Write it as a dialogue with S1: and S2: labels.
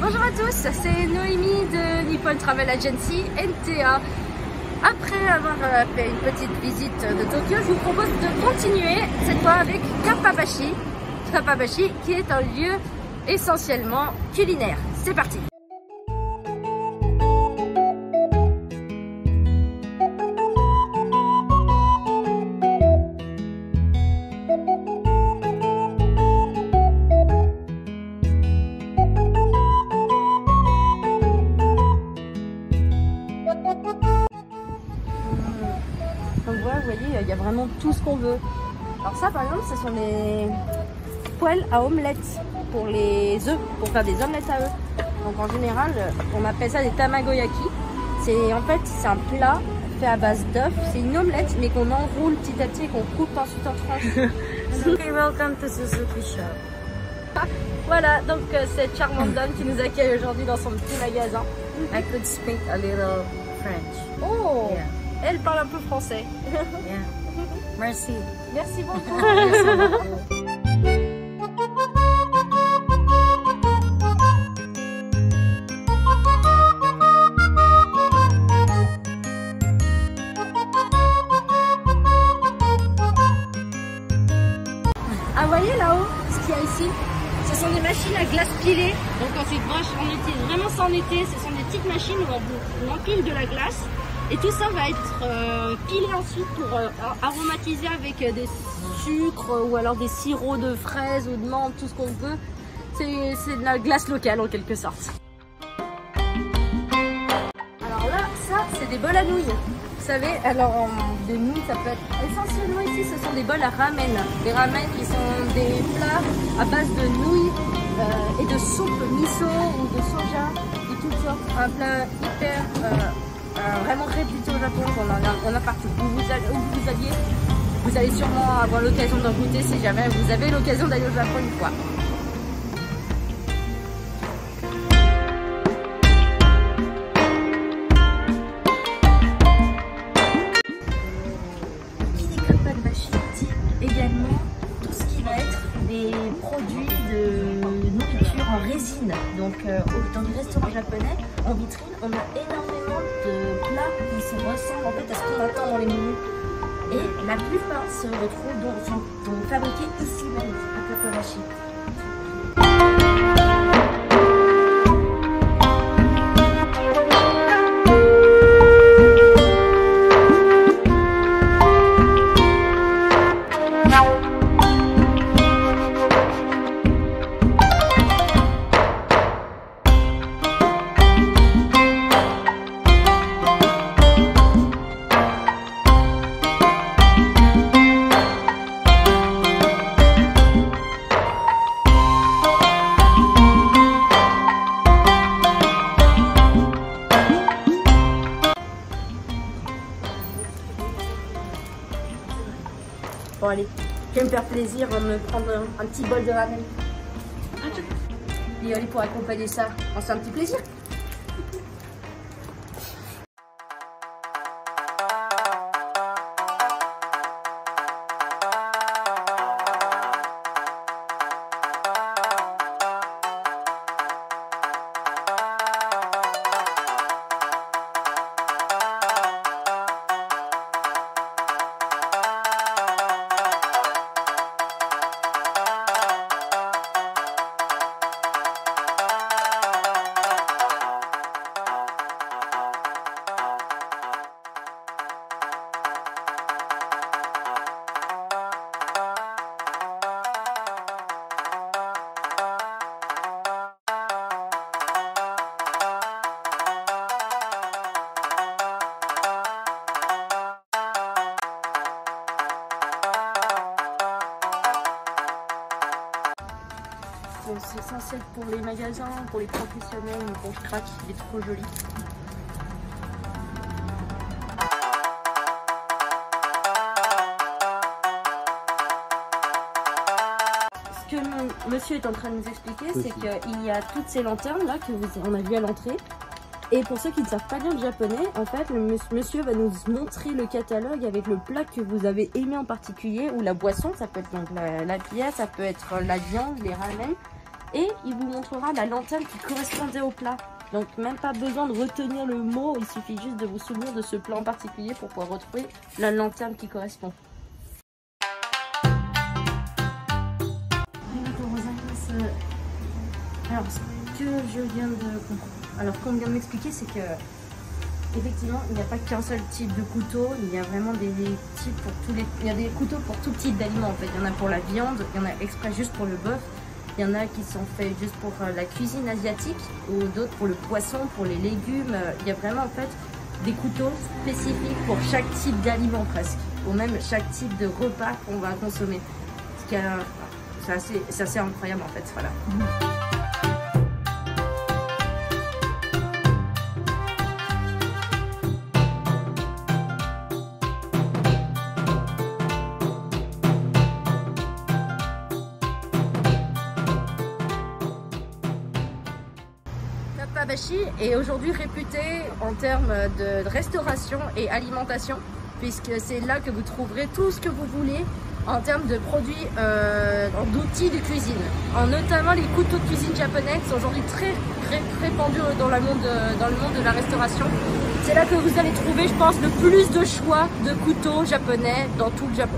S1: Bonjour à tous, c'est Noémie de Nippon Travel Agency NTA. Après avoir fait une petite visite de Tokyo, je vous propose de continuer cette fois avec Kappabashi. Kappabashi qui est un lieu essentiellement culinaire. C'est parti! Donc voilà, vous voyez, il y a vraiment tout ce qu'on veut. Alors ça, par exemple, ce sont des poêles à omelettes pour les œufs, pour faire des omelettes à œufs. Donc en général, on appelle ça des tamagoyaki. En fait, c'est un plat fait à base d'œufs. C'est une omelette, mais qu'on enroule petit à petit et qu'on coupe ensuite en tranches.
S2: Okay, welcome to Suzuki Shop.
S1: Voilà, donc cette charmante dame qui nous accueille aujourd'hui dans son petit magasin.
S2: I could speak a little French.
S1: Oh,
S2: Yeah.
S1: Elle parle un peu français.
S2: Yeah. Merci.
S1: Merci beaucoup.
S2: Merci beaucoup.
S1: Ah, vous voyez là-haut ce qu'il y a ici? Ce sont des machines à glace pilée. Donc quand c'est vraiment ça en été, ce sont des petites machines où on empile de la glace. Et tout ça va être pilé ensuite pour aromatiser avec des sucres ou alors des sirops de fraises ou de menthe, tout ce qu'on veut. C'est de la glace locale en quelque sorte. Alors là, ça c'est des bols à nouilles. Vous savez, alors des nouilles, ça peut être essentiellement ici, ce sont des bols à ramen. Des ramen qui sont des plats à base de nouilles et de soupe miso ou de soja de toutes sortes. Un plat hyper vraiment réputé au Japon, on en a partout. Où vous alliez, vous allez sûrement avoir l'occasion d'en goûter si jamais vous avez l'occasion d'aller au Japon une fois. Kappabashi dit également tout ce qui va être des produits de nourriture en résine. Donc dans les restaurants japonais, en vitrine, on a énormément de plats qui se ressemblent en fait à ce qu'on attend dans les menus. Et la plupart se retrouvent sont fabriqués ici même à Kappabashi. Bon allez, je vais me faire plaisir en me prendre un petit bol de ramen. Et allez, pour accompagner ça, on se fait un petit plaisir. Bon, c'est essentiel pour les magasins, pour les professionnels, mais bon, je craque, il est trop joli. Ce que monsieur est en train de nous expliquer, c'est qu'il y a toutes ces lanternes là que on a vu à l'entrée. Et pour ceux qui ne savent pas bien le japonais, en fait, le monsieur va nous montrer le catalogue avec le plat que vous avez aimé en particulier, ou la boisson, ça peut être donc la bière, ça peut être la viande, les ramen. Et il vous montrera la lanterne qui correspondait au plat. Donc même pas besoin de retenir le mot, il suffit juste de vous souvenir de ce plat en particulier pour pouvoir retrouver la lanterne qui correspond. Alors ce que je viens de comprendre, alors qu'on vient de m'expliquer, c'est que effectivement il n'y a pas qu'un seul type de couteau, il y a vraiment des types pour tous les, il y a des couteaux pour tout type d'aliments en fait. Il y en a pour la viande, il y en a exprès juste pour le bœuf. Il y en a qui sont faits juste pour la cuisine asiatique ou d'autres pour le poisson, pour les légumes. Il y a vraiment en fait des couteaux spécifiques pour chaque type d'aliment presque, ou même chaque type de repas qu'on va consommer. C'est assez incroyable en fait, voilà. Tapabashi est aujourd'hui réputé en termes de restauration et alimentation, puisque c'est là que vous trouverez tout ce que vous voulez en termes de produits, d'outils de cuisine. Notamment les couteaux de cuisine japonais qui sont aujourd'hui très répandus dans le monde de la restauration. C'est là que vous allez trouver, je pense, le plus de choix de couteaux japonais dans tout le Japon.